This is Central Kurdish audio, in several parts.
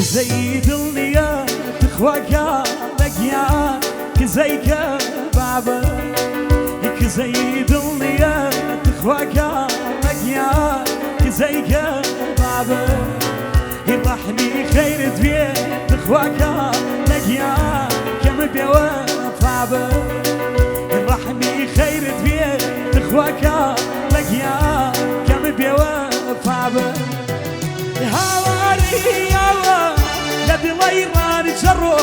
كزي دڵنیە تخواکە لەگیان کزەیکە بابە كزي دڵنیە تخواکە لەگیان کزەیکە بابە ڕەحمی خەیرت بێ تخواکە لەگیان کەمە بێوە فابە ڕەحمی خەیرت بێ تخواکە لەگیان کەمە بێوە فابە هاواری ئەوە لە دڵی ڕانجەڕۆ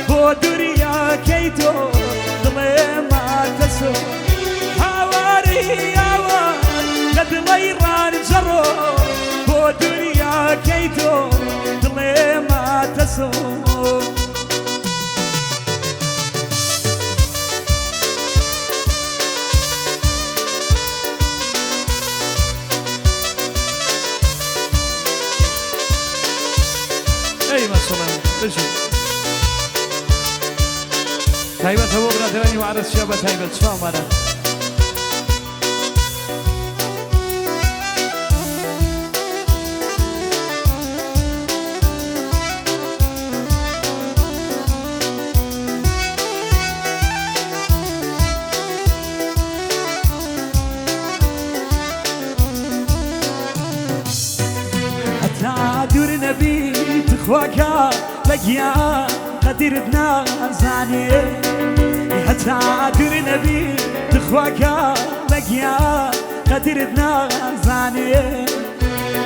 بۆ دووریەکەی تۆ دڵێ ماتەسۆ هاواری ئەوە لە دڵی ڕانجەڕۆ بۆ دووریەکەی تۆ دڵێ ماتەسۆ أي مثلا بشو تايبة هو برادراني وعرس شابة تايبة شفاهم أنا حتى دور نبي تخواكا لقيا قدرتنا زاني حتى دور نبي تخواكا لقيا قدرتنا زاني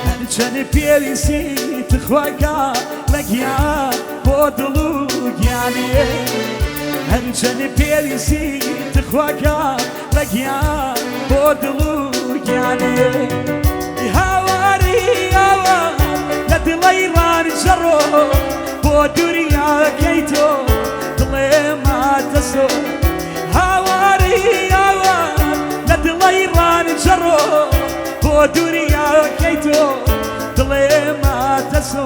هنشان بيريسي تخواكا لقيا بودلو يعني هنشان بيريسي تخواكا لقيا بودلو يعني هاواري هوا لدلي ڕانجەڕۆ بۆ دووریەکەی تۆ دڵێ ماتەسۆ هاواری ئەوە لە دڵی ڕانجەڕۆ بۆ دووریەکەی تۆ دڵێ ماتەسۆ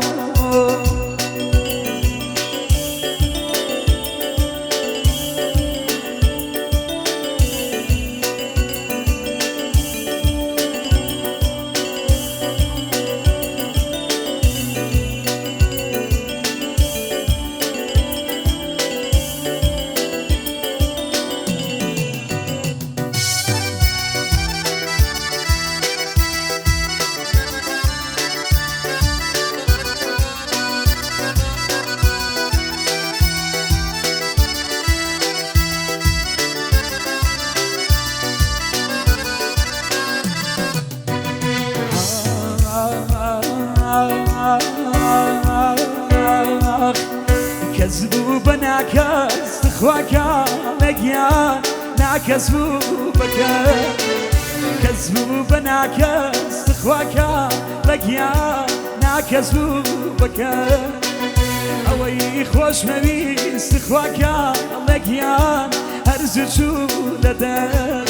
كذبوا بناكس تخواكا لقيان ناكسوا بكا كذبوا بناكس تخواكا لقيان ناكسوا بكا اوي خوش مبيس تخواكا لقيان هرزجو لدن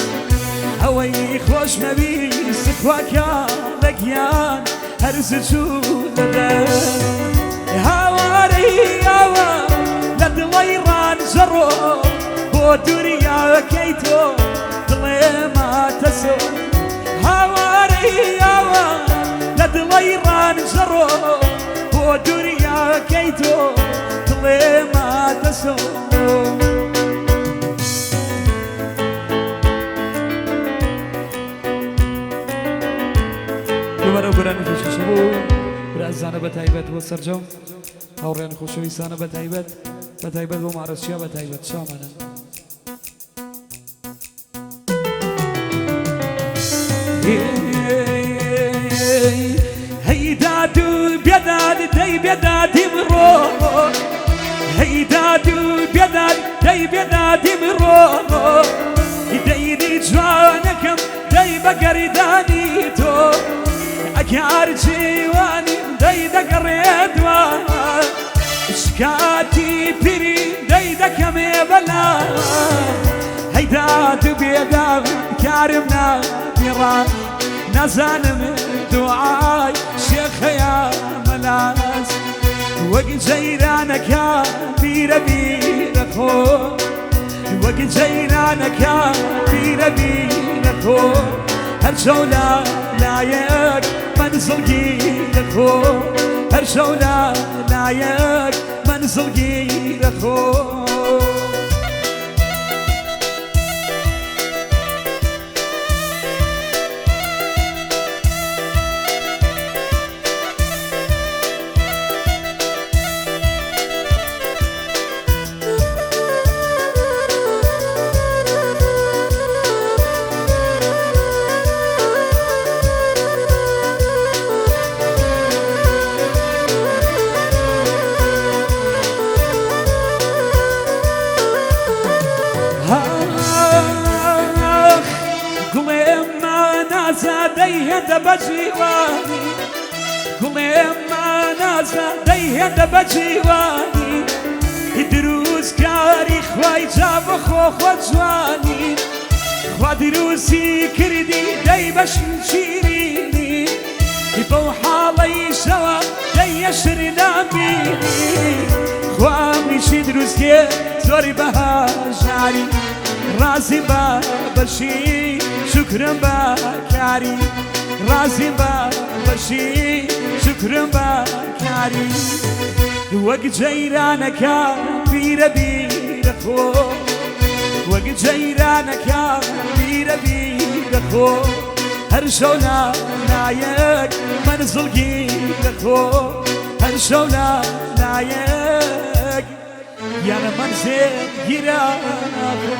اوي خوش مبيس تخواكا لقيان هرزجو لدن هاواري هوا لدلي ڕانجەڕۆ بۆ دووریەکەی تۆ دڵێ ماتەسۆ هاواری هوا لدلي ڕانجەڕۆ بۆ دووریەکەی تۆ دڵێ ماتەسۆ دوباره برانی خوشش بو برازانه بتایبت و سرجو هاوڕێن خۆشەویستانە بەتایبەت بۆ مارەسیا بەتایبەت شامانن هەیداد و بێداد دەی بێدادی بڕۆ هەیداد و بێداد دەی بێدادی بڕۆ دەیری جوانەکەم دەی بەگەریدانی تۆ ئەگەر جیوانی دەی دەگەڕێتوە شکاتی پیری دەی دەکەمێ بەلا هەیداد و بێداد کارم نابیڕان نەزانم دوعای شێخەیە مەلاس وەک جەیرانەکە بیرە بیرە خۆ وەک جەیرانەکە بیرە بیرە خۆ هەر شەو لایەک منزڵگیرە خۆ هەر شەو لایەک منزڵگیرە خۆ دەی هێندە بە جیوانی گوڵێمانە دەی هێندە بە جیوانی دروستکاری خوای جا بەخۆ خۆ جوانی خوا دروستی کردی دەی بە شیرینی بەو حاڵەیشەوە دەی یەشر نابینی خوا میشی دروستکێ زۆری بەهاژاری ڕازی بە بەشی شکرم بە کاری ڕازیم بە بەشی شکرم بە کاری وەک جەیرانەکە بیرە بیرە خۆ وەک جەیرانەکە بیرە بیرە خۆ هەر شەو لایەک منزڵگیرە خۆ هەر شەو لایەک یانە منزڵگیرە خۆ.